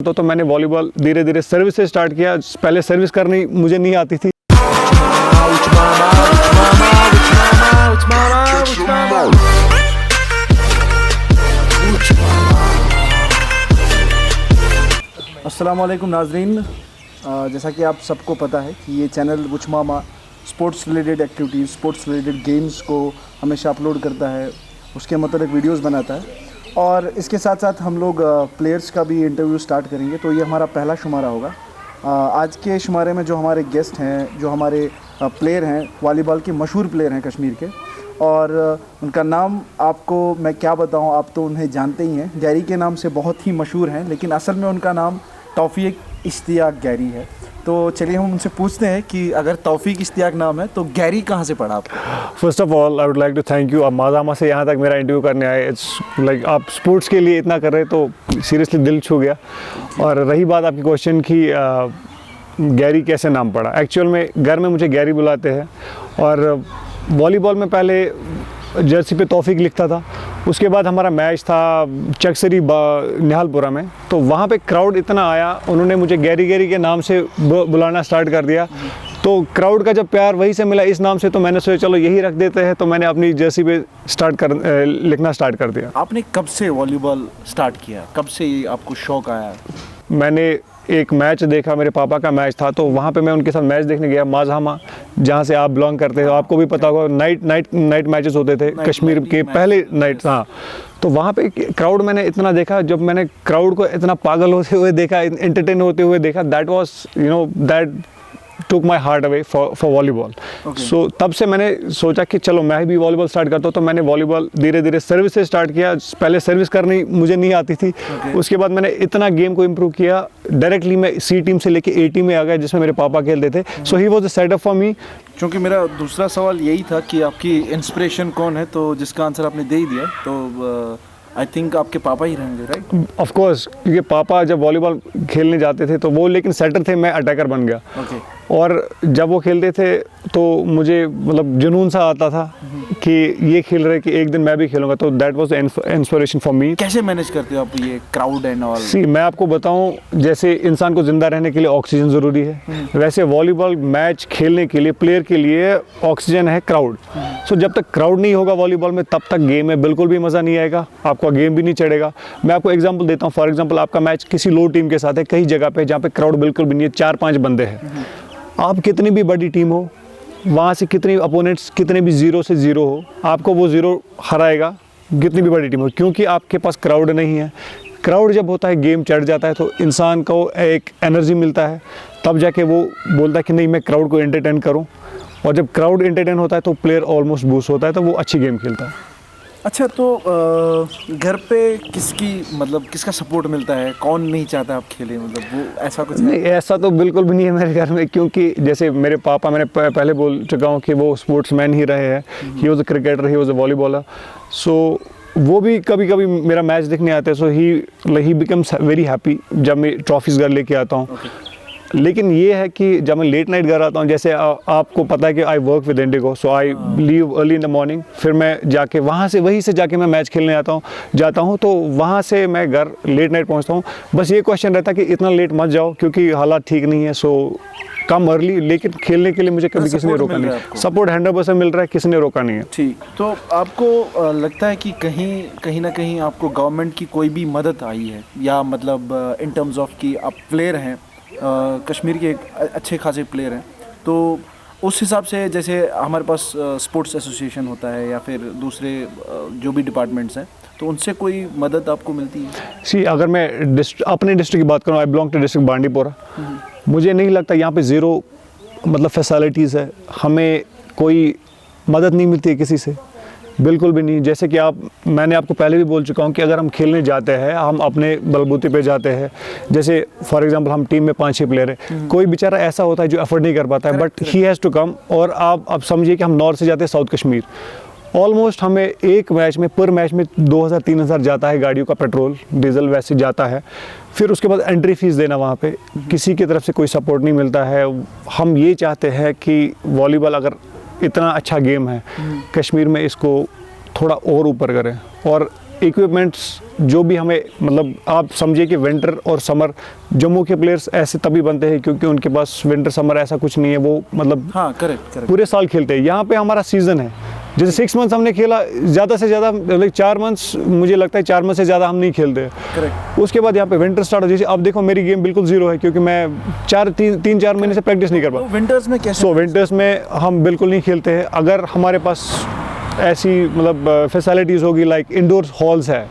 तो मैंने वॉलीबॉल धीरे धीरे सर्विस से स्टार्ट किया। पहले सर्विस करनी मुझे नहीं आती थी। अस्सलाम वालेकुम नाजरीन, जैसा कि आप सबको पता है कि ये चैनल वुच मामा sports related activities, sports related games को हमेशा अपलोड करता है, उसके मतलब वीडियोस बनाता है। और इसके साथ साथ हम लोग प्लेयर्स का भी इंटरव्यू स्टार्ट करेंगे। तो ये हमारा पहला शुमारा होगा। आज के शुमारे में जो हमारे गेस्ट हैं, जो हमारे प्लेयर हैं, वॉलीबॉल के मशहूर प्लेयर हैं कश्मीर के, और उनका नाम आपको मैं क्या बताऊं, आप तो उन्हें जानते ही हैं। गैरी के नाम से बहुत ही मशहूर हैं, लेकिन असल में उनका नाम तौफीक इश्तियाक गैरी है। तो चलिए हम उनसे पूछते हैं कि अगर तौफीक इश्तियाक नाम है तो गैरी कहाँ से पढ़ा आपको? First of all I would like to thank you. आप माज़ामा से यहाँ तक मेरा इंटरव्यू करने आए। इट्स लाइक आप स्पोर्ट्स के लिए इतना कर रहे तो सीरियसली दिल छू गया। और रही बात आपकी क्वेश्चन की गैरी कैसे नाम पड़ा, एक्चुअल में घर में मुझे गैरी बुलाते हैं। और वॉलीबॉल में पहले जर्सी पे तौफीक लिखता था। उसके बाद हमारा मैच था चकसरी निहालपुरा में, तो वहाँ पे क्राउड इतना आया, उन्होंने मुझे गैरी गैरी के नाम से बुलाना स्टार्ट कर दिया। तो क्राउड का जब प्यार वहीं से मिला इस नाम से, तो मैंने सोचा चलो यही रख देते हैं। तो मैंने अपनी जर्सी पे लिखना स्टार्ट कर दिया। आपने कब से वॉलीबॉल स्टार्ट किया, कब से आपको शौक़ आया? मैंने एक मैच देखा, मेरे पापा का मैच था, तो वहाँ पे मैं उनके साथ मैच देखने गया। माज़ामा जहाँ से आप बिलोंग करते हो, आपको भी पता होगा, नाइट मैचेस होते थे कश्मीर के पहले नाइट। हाँ, तो वहाँ पे क्राउड मैंने इतना देखा। जब मैंने क्राउड को इतना पागल होते हुए देखा, एंटरटेन होते हुए देखा, that was that took my heart away for volleyball. So तब से मैंने सोचा कि चलो मैं भी वॉलीबॉल स्टार्ट करता हूँ। तो मैंने वॉलीबॉल धीरे धीरे सर्विस से स्टार्ट किया। पहले सर्विस करनी मुझे नहीं आती थी। उसके बाद मैंने इतना गेम को इम्प्रूव किया, डायरेक्टली मैं सी टीम से लेके ए टीम में आ गया, जिसमें मेरे पापा खेलते थे। So he was the setup for me. क्योंकि मेरा दूसरा सवाल यही था कि आपकी इंस्पिरेशन कौन है, तो जिसका आंसर आपने दे ही दिया। तो आई थिंक आपके पापा ही रहेंगे, राइट? ऑफ कोर्स, क्योंकि पापा जब वॉलीबॉल खेलने जाते थे तो वो लेकिन सेटर थे, मैं अटैकर बन गया। और जब वो खेलते थे तो मुझे मतलब जुनून सा आता था कि ये खेल रहे कि एक दिन मैं भी खेलूंगा। तो that was the inspiration for me. कैसे मैनेज करते हो आप ये क्राउड एंड ऑल? सी, मैं आपको बताऊं, जैसे इंसान को जिंदा रहने के लिए ऑक्सीजन ज़रूरी है, वैसे वॉलीबॉल मैच खेलने के लिए प्लेयर के लिए ऑक्सीजन है क्राउड। सो जब तक क्राउड नहीं होगा वॉलीबॉल में, तब तक गेम में बिल्कुल भी मज़ा नहीं आएगा, आपका गेम भी नहीं चढ़ेगा। मैं आपको एग्जांपल देता हूँ। फॉर एग्जांपल, आपका मैच किसी लो टीम के साथ है, कई जगह पे जहाँ पे क्राउड बिल्कुल भी नहीं है, 4-5 बंदे हैं। आप कितनी भी बड़ी टीम हो, वहाँ से कितने अपोनेंट्स कितने भी 0 से 0 हो, आपको वो 0 हराएगा, कितनी भी बड़ी टीम हो, क्योंकि आपके पास क्राउड नहीं है। क्राउड जब होता है, गेम चढ़ जाता है, तो इंसान को एक एनर्जी मिलता है, तब जाके वो बोलता है कि नहीं मैं क्राउड को एंटरटेन करूँ। और जब क्राउड एंटरटेन होता है तो प्लेयर ऑलमोस्ट बूस्ट होता है, तो वो अच्छी गेम खेलता है। अच्छा, तो घर पे किसका सपोर्ट मिलता है? कौन नहीं चाहता आप खेलें, मतलब वो ऐसा कुछ नहीं, ऐसा तो बिल्कुल भी नहीं है मेरे घर में। क्योंकि जैसे मेरे पापा, मैंने पहले बोल चुका हूँ कि वो स्पोर्ट्समैन ही रहे हैं। He was a cricketer, he was a volleyballer. So वो भी कभी कभी मेरा मैच देखने आते हैं। So he becomes very happy जब मैं ट्रॉफीज़ घर लेके आता हूँ। लेकिन ये है कि जब मैं लेट नाइट घर आता हूँ, जैसे आपको पता है कि I work with Indigo, so I leave early in the morning, फिर मैं जाके वहीं से जाके मैं मैच खेलने जाता हूँ। तो वहाँ से मैं घर लेट नाइट पहुँचता हूँ। बस ये क्वेश्चन रहता है कि इतना लेट मत जाओ, क्योंकि हालात ठीक नहीं है। सो कम अर्ली, लेकिन खेलने के लिए मुझे कभी किसी ने रोका नहीं। सपोर्ट 100% मिल रहा है, किसी ने रोका नहीं है। ठीक, तो आपको लगता है कि कहीं ना कहीं आपको गवर्नमेंट की कोई भी मदद आई है, या मतलब इन टर्म्स ऑफ कि आप प्लेयर हैं, कश्मीर के एक अच्छे खासे प्लेयर हैं, तो उस हिसाब से जैसे हमारे पास स्पोर्ट्स एसोसिएशन होता है या फिर दूसरे जो भी डिपार्टमेंट्स हैं, तो उनसे कोई मदद आपको मिलती है? सी, अगर मैं अपने डिस्ट्रिक्ट की बात करूँ, I belong to district Bandipora. मुझे नहीं लगता यहाँ पे ज़ीरो मतलब फैसिलिटीज़ है, हमें कोई मदद नहीं मिलती है किसी से, बिल्कुल भी नहीं। जैसे कि मैंने आपको पहले भी बोल चुका हूँ कि अगर हम खेलने जाते हैं, हम अपने बलबूते पे जाते हैं। जैसे फॉर एग्जांपल, हम टीम में 5-6 प्लेयर हैं, कोई बेचारा ऐसा होता है जो अफोर्ड नहीं कर पाता है, but he has to come. और आप समझिए कि हम नॉर्थ से जाते हैं साउथ कश्मीर, ऑलमोस्ट हमें एक मैच में, पर मैच में 2000-3000 जाता है, गाड़ियों का पेट्रोल डीजल वैसे जाता है। फिर उसके बाद एंट्री फीस देना, वहाँ पे किसी की तरफ से कोई सपोर्ट नहीं मिलता है। हम ये चाहते हैं कि वॉलीबॉल अगर इतना अच्छा गेम है कश्मीर में, इसको थोड़ा और ऊपर करें। और इक्विपमेंट्स जो भी हमें मतलब आप समझिए कि विंटर और समर जम्मू के प्लेयर्स ऐसे तभी बनते हैं क्योंकि उनके पास विंटर समर ऐसा कुछ नहीं है, वो मतलब हाँ करेक्ट पूरे साल खेलते हैं। यहाँ पे हमारा सीज़न है, जैसे 6 मंथ्स हमने खेला, ज़्यादा से ज़्यादा लाइक 4 मंथ्स, मुझे लगता है 4 मंथ से ज़्यादा हम नहीं खेलते। करेक्ट। उसके बाद यहाँ पे विंटर स्टार्ट हो, जैसे अब देखो मेरी गेम बिल्कुल ज़ीरो है क्योंकि मैं 3-4 महीने से प्रैक्टिस नहीं कर तो पाता। विंटर्स में कैसे? सो विंटर्स में हम बिल्कुल नहीं खेलते हैं। अगर हमारे पास ऐसी मतलब फैसिलिटीज़ होगी लाइक इंडोर हॉल्स है,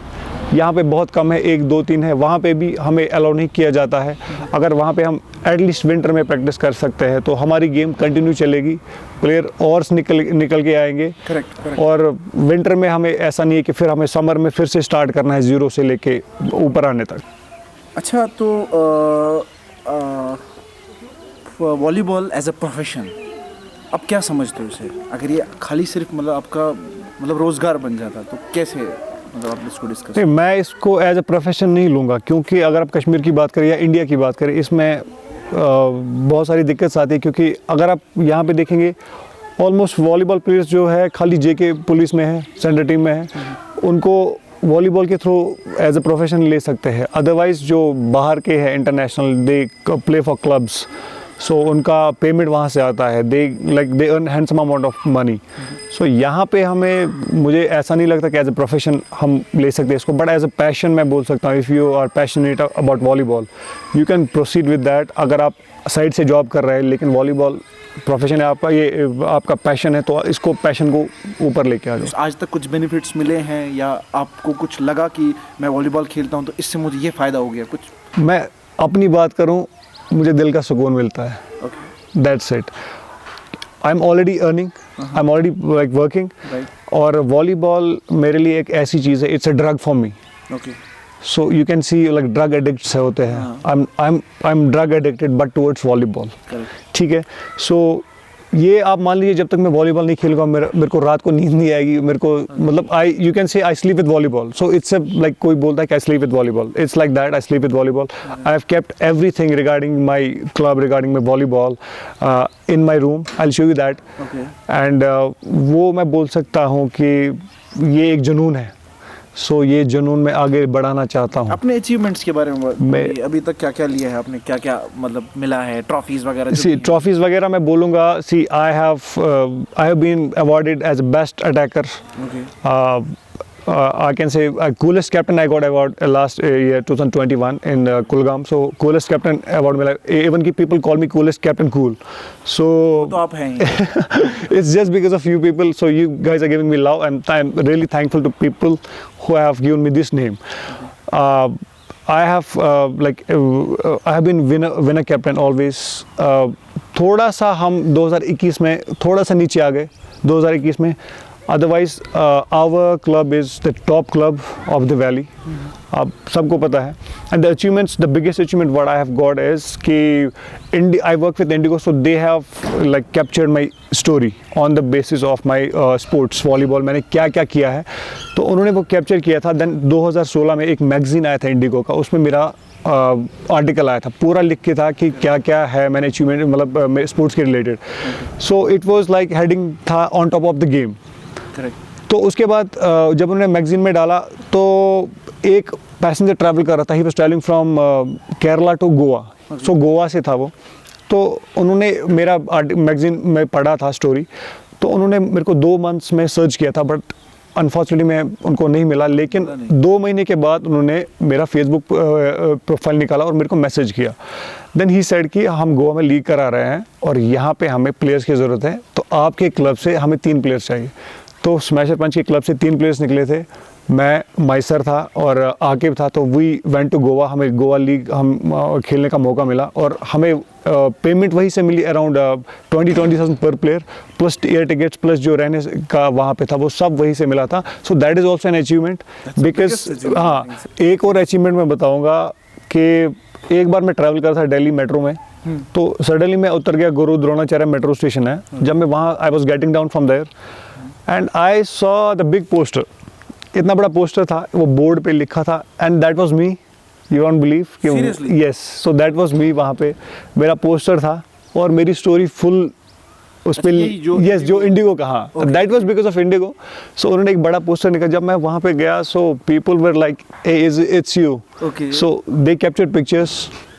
यहाँ पे बहुत कम है, 1 2 3 है, वहाँ पे भी हमें अलाउ नहीं किया जाता है। अगर वहाँ पे हम एटलीस्ट विंटर में प्रैक्टिस कर सकते हैं तो हमारी गेम कंटिन्यू चलेगी, प्लेयर और निकल के आएंगे। करेक्ट। और विंटर में हमें ऐसा नहीं है कि फिर हमें समर में फिर से स्टार्ट करना है ज़ीरो से लेके ऊपर आने तक। अच्छा, तो वॉलीबॉल एज अ प्रोफेशन आप क्या समझते हो इसे? अगर ये खाली सिर्फ मतलब आपका मतलब रोज़गार बन जाता तो कैसे मतलब आप इसको डिस्कस? नहीं, मैं इसको एज अ प्रोफेशन नहीं लूँगा क्योंकि अगर आप कश्मीर की बात करें या इंडिया की बात करें, इसमें बहुत सारी दिक्कत आती है। क्योंकि अगर आप यहाँ पे देखेंगे ऑलमोस्ट वॉलीबॉल प्लेयर्स जो है खाली जेके पुलिस में है, सेंटर टीम में है, उनको वॉलीबॉल के थ्रू एज अ प्रोफेशन ले सकते हैं। अदरवाइज़ जो बाहर के हैं international, they play for clubs, so उनका पेमेंट वहाँ से आता है, they earn handsome amount of money. So यहाँ पे मुझे ऐसा नहीं लगता कि एज अ प्रोफेशन हम ले सकते हैं इसको, बट एज अ पैशन मैं बोल सकता हूँ। If you are passionate about volleyball you can proceed with that. अगर आप साइड से जॉब कर रहे हैं लेकिन वॉलीबॉल प्रोफेशन है आपका, ये आपका पैशन है, तो इसको पैशन को ऊपर लेके आ जाओ। आज तक कुछ बेनिफिट्स मिले हैं या आपको कुछ लगा कि मैं वॉलीबॉल खेलता हूँ तो इससे मुझे ये फ़ायदा हो गया कुछ? मैं अपनी बात करूँ, मुझे दिल का सुकून मिलता है। Okay, that's it. I am already earning, I am already like working. और वॉलीबॉल मेरे लिए एक ऐसी चीज़ है, it's a drug for me. Okay, so you can see like drug addicts होते हैं, I am drug addicted but towards volleyball. ठीक है, सो ये आप मान लीजिए जब तक मैं वॉलीबॉल नहीं खेलूंगा मेरे को रात को नींद नहीं आएगी। मेरे को मतलब you can say I sleep with volleyball. So it's like कोई बोलता है कि I sleep with volleyball, it's like that, I sleep with volleyball. I have kept everything regarding my club, regarding my volleyball in my room. I will show you that. And वो मैं बोल सकता हूँ कि ये एक जुनून है। सो ये जुनून मैं आगे बढ़ाना चाहता हूँ। अपने अचीवमेंट्स के बारे में अभी तक क्या क्या लिया है आपने, क्या क्या मतलब मिला है, ट्रॉफीज वगैरह? सी ट्रॉफीज वगैरह मैं बोलूँगा, see I have been awarded as best attacker. I can say coolest captain I got award last year 2021 in Kulgam. So coolest captain award मिला, even कि people call me coolest captain cool. So तो आप हैं it's just because of you people. So you guys are giving me love, and I'm really thankful to people who have given me this name. I have I have been winner captain always. थोड़ा सा हम 2021 में थोड़ा सा नीचे आ गए 2021 में। Otherwise, our club is the top club of the valley. आप सबको पता है. And the achievements, the biggest achievement what I have got is कि I work with Indigo, so they have like captured my story on the basis of my sports volleyball. मैंने क्या क्या किया है, तो उन्होंने वो कैप्चर किया था. Then 2016 में एक मैगजीन आया था इंडिगो का, उसमें मेरा आर्टिकल आया था, पूरा लिख के था कि क्या क्या है मैंने अचीवमेंट मतलब स्पोर्ट्स के related. So it was like heading था on top of the game. तो उसके बाद जब उन्होंने मैगजीन में डाला तो एक पैसेंजर ट्रैवल कर रहा था, he was travelling from Kerala to Goa. So Goa से था वो. तो उन्होंने मेरा मैगजीन में पढ़ा था स्टोरी, तो उन्होंने मेरे को 2 मंथ्स में सर्च किया था, बट अनफॉर्चुनेटली मैं उनको नहीं मिला. लेकिन 2 महीने के बाद उन्होंने मेरा फेसबुक प्रोफाइल निकाला और मेरे को मैसेज किया. देन ही सेड कि हम गोवा में लीग करा रहे हैं और यहाँ पे हमें प्लेयर्स की ज़रूरत है, तो आपके क्लब से हमें 3 प्लेयर्स चाहिए. तो स्मैशर पंच के क्लब से 3 प्लेयर्स निकले थे, मैं, माइसर था और आकिब था. तो वी वेंट टू गोवा, हमें गोवा लीग हम खेलने का मौका मिला और हमें पेमेंट वहीं से मिली अराउंड 20,000 पर player, plus air tickets, plus जो रहने का वहाँ पे था वो सब वहीं से मिला था. So that is also an achievement. Because हाँ, एक और अचीवमेंट मैं बताऊँगा कि एक बार मैं ट्रैवल कर रहा था दिल्ली मेट्रो में, तो सडनली मैं उतर गया, गुरु द्रोणाचार्य मेट्रो स्टेशन है. जब मैं वहाँ I was getting down from there and I saw the big poster. इतना बड़ा पोस्टर था, वो बोर्ड पे लिखा था, and that was me. You won't believe कि yes, so that was me. वहाँ पे मेरा पोस्टर था और मेरी स्टोरी फुल उस पे यही जो यस जो इंडिगो का, हाँ that was because of IndiGo. So उन्होंने एक बड़ा पोस्टर निकाला। जब मैं वहाँ पे गया so people were like it's you, Okay. So they captured pictures.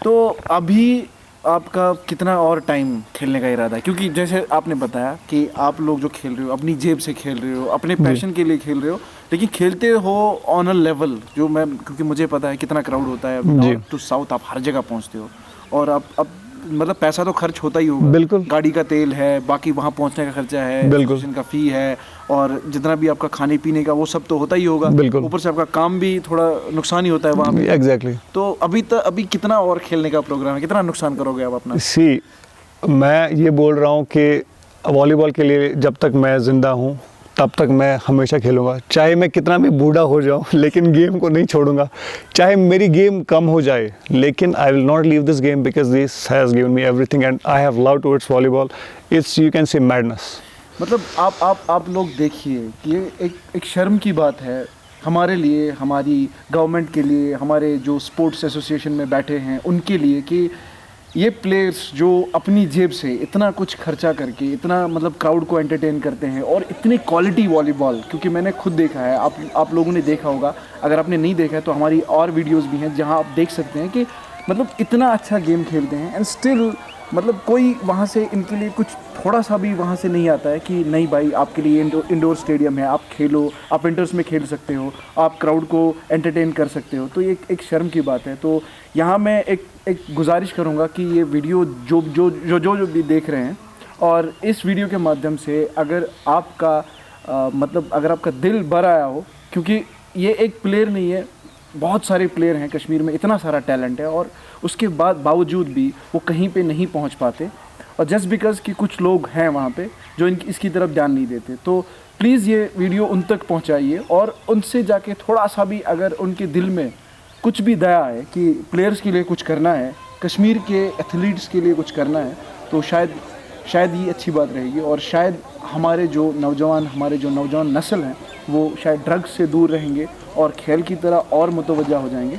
तो अभी आपका कितना और टाइम खेलने का इरादा है? क्योंकि जैसे आपने बताया कि आप लोग जो खेल रहे हो अपनी जेब से खेल रहे हो, अपने पैशन के लिए खेल रहे हो, लेकिन खेलते हो ऑन अ लेवल जो मैं, क्योंकि मुझे पता है कितना क्राउड होता है, नॉर्थ टू साउथ आप हर जगह पहुंचते हो, और अब मतलब पैसा तो खर्च होता ही होगा। बिल्कुल। गाड़ी का तेल है, बाकी वहाँ पहुँचने का खर्चा है, बिल्कुल। एजुकेशन का फ़ी है, और जितना भी आपका खाने पीने का वो सब तो होता ही होगा। बिल्कुल। ऊपर से आपका काम भी थोड़ा नुकसान ही होता है वहाँ पे। एग्जैक्टली। तो अभी कितना और खेलने का प्रोग्राम है, कितना नुकसान करोगे आप अपना? सी मैं ये बोल रहा हूँ कि वॉलीबॉल के लिए जब तक मैं ज़िंदा हूँ तब तक मैं हमेशा खेलूँगा, चाहे मैं कितना भी बूढ़ा हो जाऊँ, लेकिन गेम को नहीं छोड़ूंगा। चाहे मेरी गेम कम हो जाए, लेकिन I will not leave this game because this has given me everything and I have love towards volleyball. It's you can say madness. मतलब आप लोग देखिए कि ये एक शर्म की बात है हमारे लिए, हमारी गवर्नमेंट के लिए, हमारे जो स्पोर्ट्स एसोसिएशन में बैठे हैं उनके लिए, कि ये प्लेयर्स जो अपनी जेब से इतना कुछ खर्चा करके इतना मतलब क्राउड को एंटरटेन करते हैं, और इतनी क्वालिटी वॉलीबॉल, क्योंकि मैंने खुद देखा है, आप लोगों ने देखा होगा, अगर आपने नहीं देखा है तो हमारी और वीडियोस भी हैं जहां आप देख सकते हैं कि मतलब इतना अच्छा गेम खेलते हैं, एंड स्टिल मतलब कोई वहाँ से इनके लिए कुछ थोड़ा सा भी वहाँ से नहीं आता है कि नहीं भाई आपके लिए इंडोर स्टेडियम है, आप खेलो, आप विंटर्स में खेल सकते हो, आप क्राउड को एंटरटेन कर सकते हो। तो ये एक शर्म की बात है। तो यहाँ मैं एक गुजारिश करूँगा कि ये वीडियो जो भी देख रहे हैं, और इस वीडियो के माध्यम से अगर आपका मतलब अगर आपका दिल भर आया हो, क्योंकि ये एक प्लेयर नहीं है, बहुत सारे प्लेयर हैं कश्मीर में, इतना सारा टैलेंट है, और उसके बावजूद भी वो कहीं पे नहीं पहुंच पाते, और जस्ट बिकॉज़ कि कुछ लोग हैं वहाँ पे जो इसकी तरफ ध्यान नहीं देते। तो प्लीज़ ये वीडियो उन तक पहुँचाइए, और उनसे जाके थोड़ा सा भी अगर उनके दिल में कुछ भी दया है कि प्लेयर्स के लिए कुछ करना है, कश्मीर के एथलीट्स के लिए कुछ करना है, तो शायद ये अच्छी बात रहेगी, और शायद हमारे जो नौजवान नस्ल हैं वो शायद ड्रग्स से दूर रहेंगे और खेल की तरह और मुतवज्जा हो जाएंगे।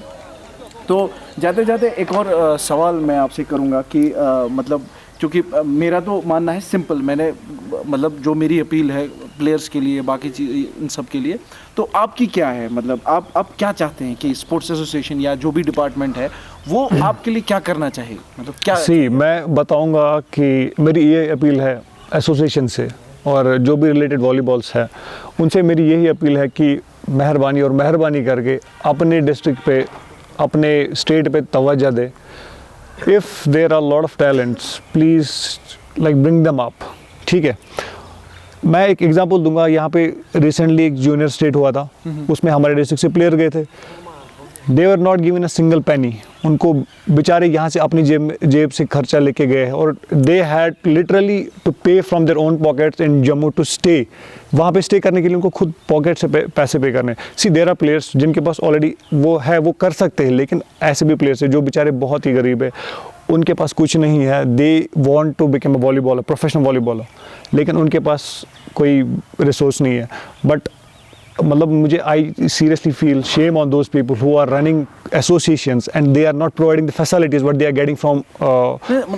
तो जाते जाते एक और सवाल मैं आपसे करूंगा कि मतलब क्योंकि मेरा तो मानना है सिंपल, मैंने मतलब जो मेरी अपील है प्लेयर्स के लिए, बाकी चीज़ इन सब के लिए, तो आपकी क्या है, मतलब आप क्या चाहते हैं कि स्पोर्ट्स एसोसिएशन या जो भी डिपार्टमेंट है वो आपके लिए क्या करना चाहिए, मतलब क्या? मैं बताऊंगा कि मेरी ये अपील है एसोसिएशन से, और जो भी रिलेटेड वॉलीबॉल्स है उनसे मेरी यही अपील है कि मेहरबानी करके अपने डिस्ट्रिक्ट पे, अपने स्टेट पे तवज्जो दे। If there are lot of talents, please like bring them up. ठीक है, मैं एक एग्जांपल दूंगा। यहाँ पे रिसेंटली एक जूनियर स्टेट हुआ था, उसमें हमारे डिस्ट्रिक्ट से प्लेयर गए थे। They were not given a single penny. उनको बेचारे यहाँ से अपनी जेब से खर्चा लेके गए हैं, और they had literally to pay from their own pockets in Jammu to stay. वहाँ पे स्टे करने के लिए उनको खुद पॉकेट से पैसे पे करने। सी देयर आर प्लेयर्स जिनके पास ऑलरेडी वो है, वो कर सकते हैं, लेकिन ऐसे भी प्लेयर्स हैं जो बेचारे बहुत ही गरीब है, उनके पास कुछ नहीं है। They want to become a volleyballer, professional volleyballer, लेकिन उनके पास कोई रिसोर्स नहीं है। बट मतलब मुझे I seriously feel shame on those people who are running associations and they are not providing the facilities what they are getting from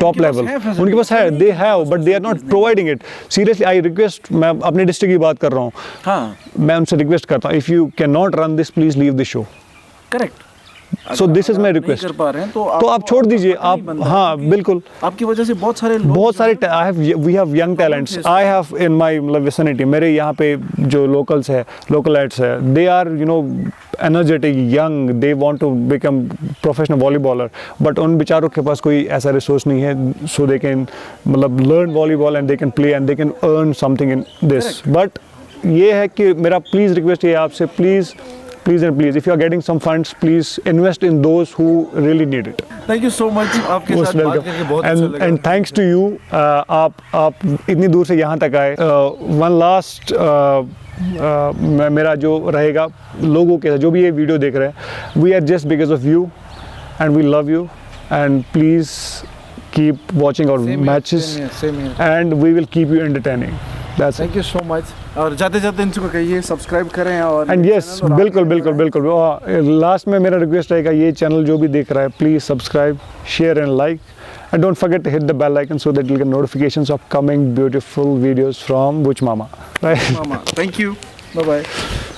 top level. उनके पास है, they have, but they are not providing it. Seriously, I request, मैं अपने district की बात कर रहा हूँ, हाँ, मैं उनसे रिक्वेस्ट करता हूँ, if you cannot run this, please leave the show. Correct. So this is my request. कर पा रहे हैं तो आप छोड़ दीजिए, आप, हाँ बिल्कुल, आपकी वजह से बहुत सारे we have young talents. I have in my vicinity, मेरे यहाँ पे जो locals है, localites है, they are energetic, young, they want to become professional volleyballer, but उन बेचारों के पास कोई ऐसा रिसोर्स नहीं है, so they can मतलब learn volleyball and they can play and they can earn something in this. But ये है कि मेरा please request है आपसे, please and please, if you are getting some funds, please invest in those who really need it. Thank you so much. आपके साथ बात करके बहुत अच्छा लगा. And thanks to you. आप इतनी दूर से यहाँ तक आए. One last मेरा जो रहेगा लोगों के साथ, जो भी ये वीडियो देख रहे हैं, we are just because of you and we love you and please keep watching our matches and we will keep you entertaining. Thank you so much. और जाते जाते इनको कहिए सब्सक्राइब करें और एंड यस बिल्कुल लास्ट में मेरा रिक्वेस्ट रहेगा, ये चैनल जो भी देख रहा है please subscribe, share and like and don't forget to hit the bell icon so that you'll get notifications of coming beautiful videos from Buch Mama. Bye. Mama, thank you. Bye bye.